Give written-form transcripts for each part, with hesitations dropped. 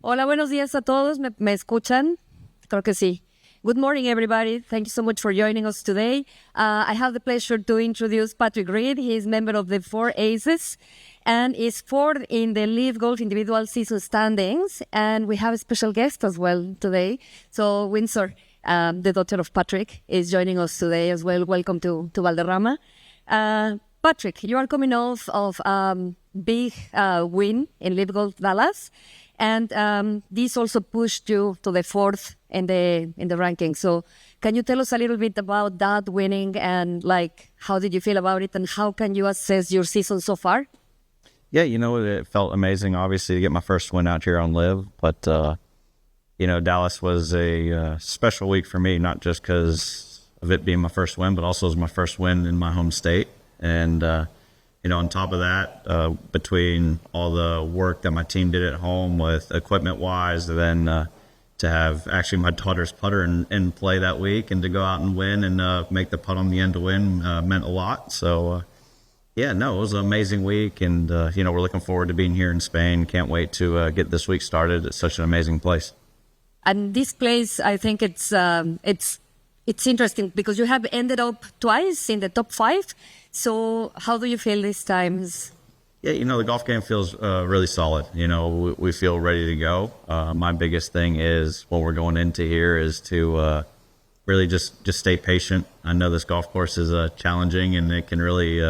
Hola, buenos días a todos. ¿Me escuchan? Creo que sí. Good morning, everybody. Thank you so much for joining us today. I have the pleasure to introduce Patrick Reed. He is member of the Four Aces and is fourth in the LIV Golf individual season standings. And we have a special guest as well today. So Windsor, the daughter of Patrick, is joining us today as well. Welcome to Valderrama. Patrick, you are coming off of big win in LIV Golf Dallas. And this also pushed you to the fourth in the ranking. So can you tell us a little bit about that winning and how did you feel about it and how can you assess your season so far? Yeah, it felt amazing, obviously, to get my first win out here on LIV. But, Dallas was a special week for me, not just because of it being my first win, but also as my first win in my home state. And, on top of that, between all the work that my team did at home with equipment-wise, then to have actually my daughter's putter in play that week and to go out and win and make the putt on the end to win meant a lot. So, it was an amazing week. And, we're looking forward to being here in Spain. Can't wait to get this week started. It's such an amazing place. And this place, I think it's interesting because you have ended up twice in the top 5. So how do you feel this time? Yeah, the golf game feels really solid. We feel ready to go. My biggest thing is what we're going into here is to really just stay patient. I know this golf course is challenging and it can really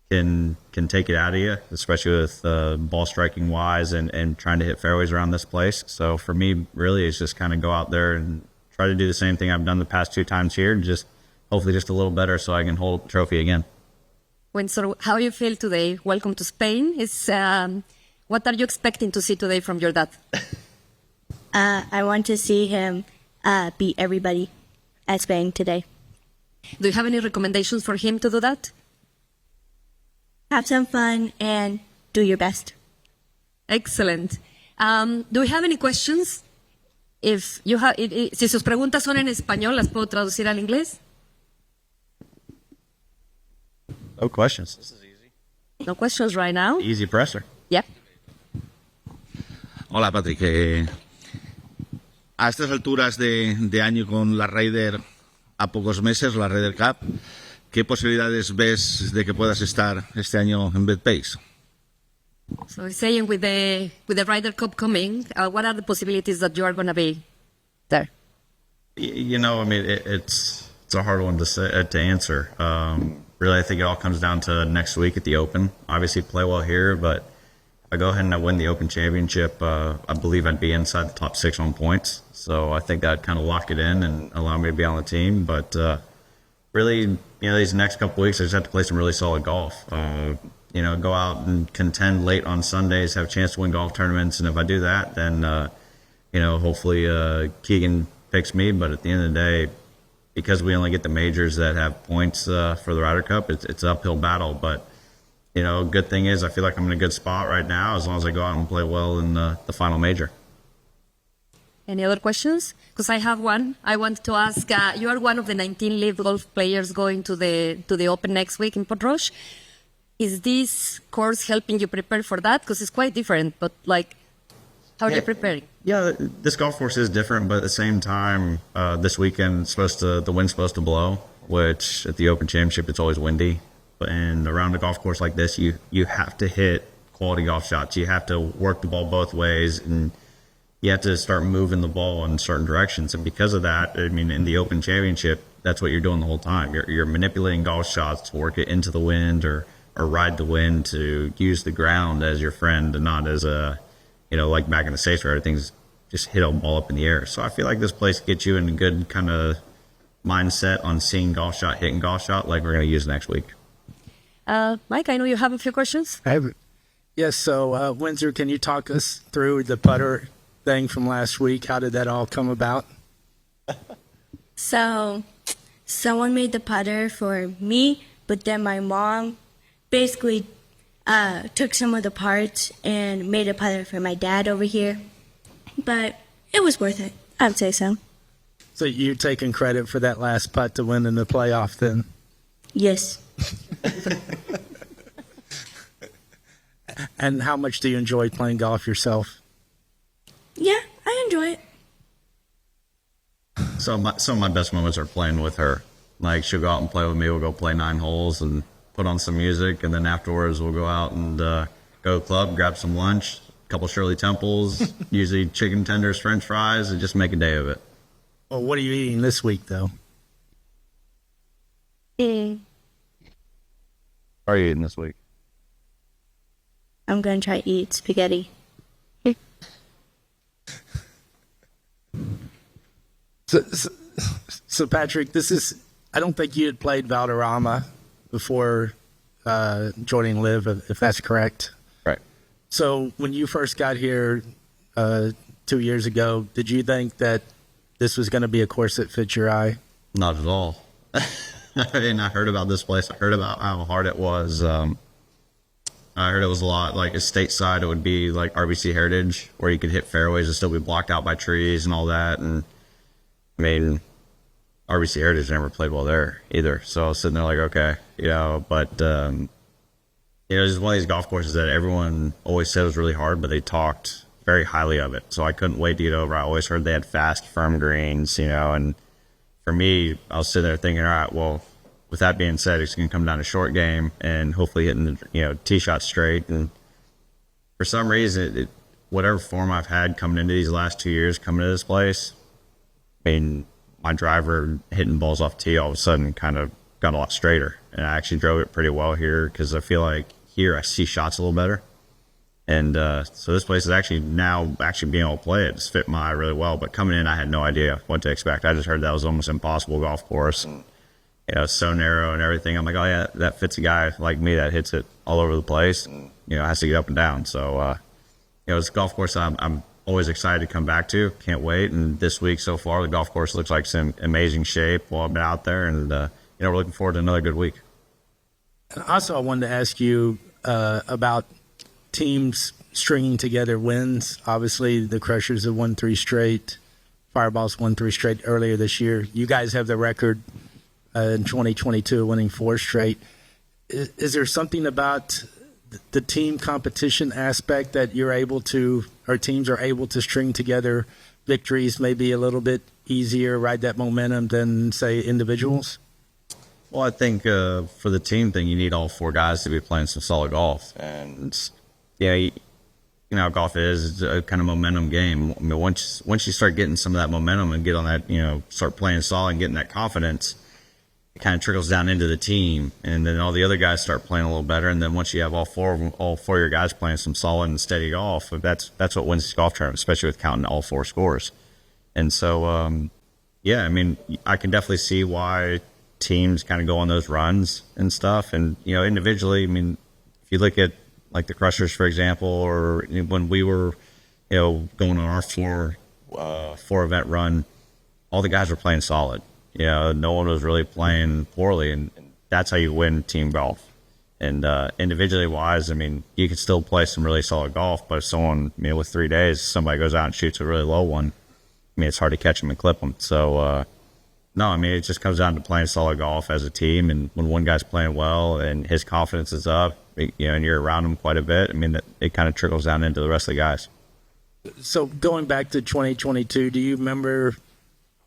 can take it out of you, especially with ball striking wise and trying to hit fairways around this place. So for me, really, it's just kind of go out there and try to do the same thing I've done the past 2 times here, just hopefully just a little better so I can hold the trophy again. Windsor, how you feel today? Welcome to Spain. What are you expecting to see today from your dad? I want to see him beat everybody at Spain today. Do you have any recommendations for him to do that? Have some fun and do your best. Excellent. Do we have any questions? Si sus preguntas son en español, ¿las puedo traducir al inglés? No questions. This is easy. No questions right now. Easy presser. Yep. Hola, Patrick. A estas alturas de año con la Ryder a pocos meses, la Ryder Cup, ¿qué posibilidades ves de que puedas estar este año en Betpace? So he's saying with the Ryder Cup coming, what are the possibilities that you are going to be there? It's a hard one to answer. Really, I think it all comes down to next week at the Open. Obviously, play well here, but if I go ahead and I win the Open Championship, I believe I'd be inside the top 6 on points. So I think that kind of lock it in and allow me to be on the team. But really, these next couple weeks, I just have to play some really solid golf. Go out and contend late on Sundays, have a chance to win golf tournaments. And if I do that, then, hopefully Keegan picks me. But at the end of the day, because we only get the majors that have points for the Ryder Cup, it's an uphill battle. But, good thing is I feel like I'm in a good spot right now as long as I go out and play well in the final major. Any other questions? Because I have one. I want to ask, you are one of the 19 LIV Golf players going to the Open next week in Port Roche. Is this course helping you prepare for that? Because it's quite different, but how are you preparing? Yeah, this golf course is different, but at the same time, this weekend the wind's supposed to blow, which at the Open Championship, it's always windy. And around a golf course like this, you have to hit quality golf shots. You have to work the ball both ways, and you have to start moving the ball in certain directions. And because of that, in the Open Championship, that's what you're doing the whole time. You're manipulating golf shots to work it into the wind or ride the wind, to use the ground as your friend and not as like back in the States where everything's just hit a ball up in the air. So I feel like this place gets you in a good kind of mindset on seeing golf shot, hitting golf shot like we're going to use next week. Mike, I know you have a few questions. I have. Yes, so Windsor, can you talk us through the putter thing from last week? How did that all come about? So someone made the putter for me, but then my mom basically took some of the parts and made a putter for my dad over here. But it was worth it. I'd say so. So you're taking credit for that last putt to win in the playoff then? Yes. And how much do you enjoy playing golf yourself? enjoy it. Some of my best moments are playing with her. Like, she'll go out and play with me. We'll go play 9 holes and put on some music, and then afterwards we'll go out and go to the club, grab some lunch, a couple Shirley Temples, usually chicken tenders, French fries, and just make a day of it. Well, what are you eating this week, though? What are you eating this week? I'm going to try to eat spaghetti. So Patrick, I don't think you had played Valderrama before joining LIV, if that's correct. Right. So when you first got here 2 years ago, did you think that this was going to be a course that fit your eye? Not at all. And I heard about this place. I heard about how hard it was. I heard it was a lot like a stateside. It would be like RBC Heritage, where you could hit fairways and still be blocked out by trees and all that. And I mean, RBC Heritage never played well there either. So I was sitting there like, okay, but it's one of these golf courses that everyone always said was really hard, but they talked very highly of it. So I couldn't wait to get over. I always heard they had fast, firm greens, and for me, I was sitting there thinking, all right, well, with that being said, it's going to come down to short game and hopefully hitting the tee shots straight. And for some reason, whatever form I've had coming into these last 2 years, coming to this place, I mean, my driver hitting balls off tee all of a sudden kind of got a lot straighter. And I actually drove it pretty well here because I feel like here I see shots a little better. And so this place is actually now being able to play it. It's fit my eye really well. But coming in, I had no idea what to expect. I just heard that was almost impossible golf course. And, it's so narrow and everything. I'm like, oh, yeah, that fits a guy like me that hits it all over the place. And, has to get up and down. So, it's a golf course I'm always excited to come back to. Can't wait. And this week so far, the golf course looks like it's in amazing shape while I've been out there. And, we're looking forward to another good week. And also, I wanted to ask you about teams stringing together wins. Obviously, the Crushers have won 3 straight. Fireballs won 3 straight earlier this year. You guys have the record in 2022 winning 4 straight. Is there something about the team competition aspect that teams are able to string together victories maybe a little bit easier, ride that momentum than, say, individuals? Well, I think for the team thing, you need all 4 guys to be playing some solid golf. And how golf is. It's a kind of momentum game. I mean, once you start getting some of that momentum and get on that, start playing solid and getting that confidence, it kind of trickles down into the team. And then all the other guys start playing a little better. And then once you have all 4 of your guys playing some solid and steady golf, that's what wins this golf tournament, especially with counting all 4 scores. And so, I mean, I can definitely see why teams kind of go on those runs and stuff. And, individually, I mean, if you look at like the Crushers, for example, or when we were, going on our 4 event run, all the guys were playing solid. No one was really playing poorly, and that's how you win team golf. And individually wise, I mean, you can still play some really solid golf, but if someone, with 3 days, somebody goes out and shoots a really low one, I mean, it's hard to catch them and clip them. So, no, I mean, it just comes down to playing solid golf as a team. And when one guy's playing well and his confidence is up, and you're around him quite a bit, I mean, it kind of trickles down into the rest of the guys. So going back to 2022, do you remember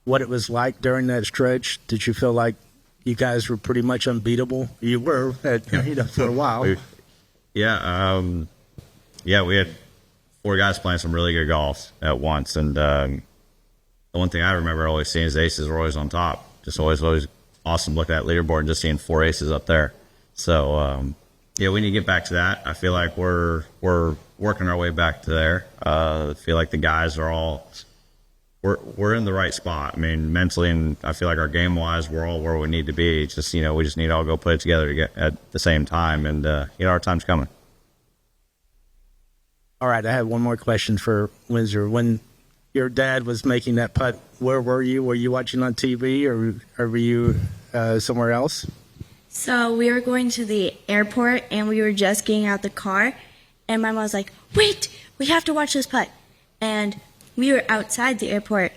what it was like during that stretch? Did you feel like you guys were pretty much unbeatable? You were for a while. We had 4 guys playing some really good golf at once. And the one thing I remember always seeing is the aces were always on top. Just always awesome looking at that leaderboard and just seeing 4 aces up there. So, we need to get back to that. I feel like we're working our way back to there. I feel like the guys are all we're in the right spot. I mean, mentally, and I feel like our game wise, we're all where we need to be. It's just we just need to all go put it together to get at the same time, and our time's coming. All right, I have one more question for Windsor. When your dad was making that putt, where were you? Were you watching on TV, or were you somewhere else? So we were going to the airport, and we were just getting out the car, and my mom was like, wait, we have to watch this putt. And we were outside the airport,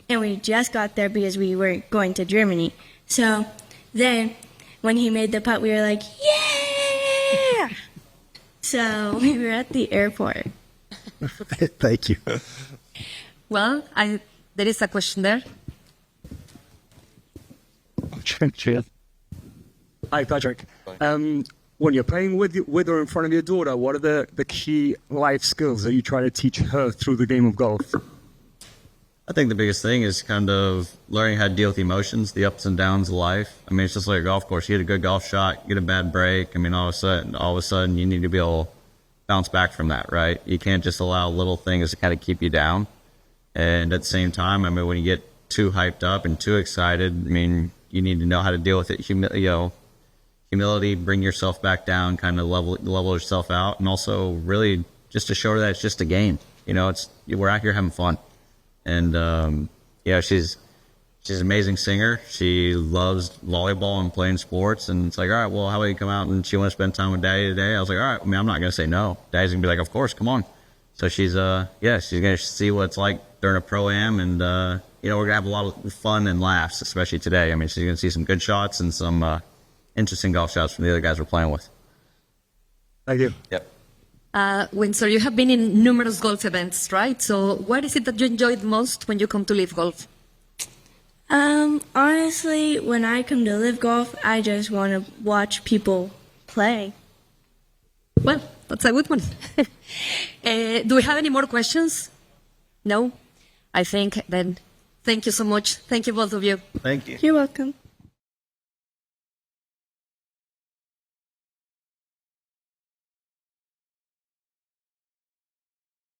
and we just got there because we were going to Germany. So then when he made the putt, we were like, yeah! So we were at the airport. Thank you. Well, there is a question there. Cheers. Hi, Patrick. When you're playing with or in front of your daughter, what are the key life skills that you try to teach her through the game of golf? I think the biggest thing is kind of learning how to deal with emotions, the ups and downs of life. I mean, it's just like a golf course. You hit a good golf shot, get a bad break. I mean, all of a sudden, you need to be able to bounce back from that, right? You can't just allow little things to kind of keep you down. And at the same time, I mean, when you get too hyped up and too excited, I mean, you need to know how to deal with it. Humility, bring yourself back down, kind of level yourself out, and also really just to show her that it's just a game. We're out here having fun. And she's an amazing singer. She loves volleyball and playing sports. And it's like, all right, well, how about you come out and she want to spend time with Daddy today? I was like, all right. I mean, I'm not going to say no. Daddy's going to be like, of course, come on. So she's going to see what it's like during a pro-am. And, we're going to have a lot of fun and laughs, especially today. I mean, she's going to see some good shots and some interesting golf shots from the other guys we're playing with. Thank you. Yep. Windsor, you have been in numerous golf events, right? So what is it that you enjoy the most when you come to LIV Golf? Honestly, when I come to LIV Golf, I just want to watch people play. Well, that's a good one. Do we have any more questions? No? I think then, thank you so much. Thank you, both of you. Thank you. You're welcome.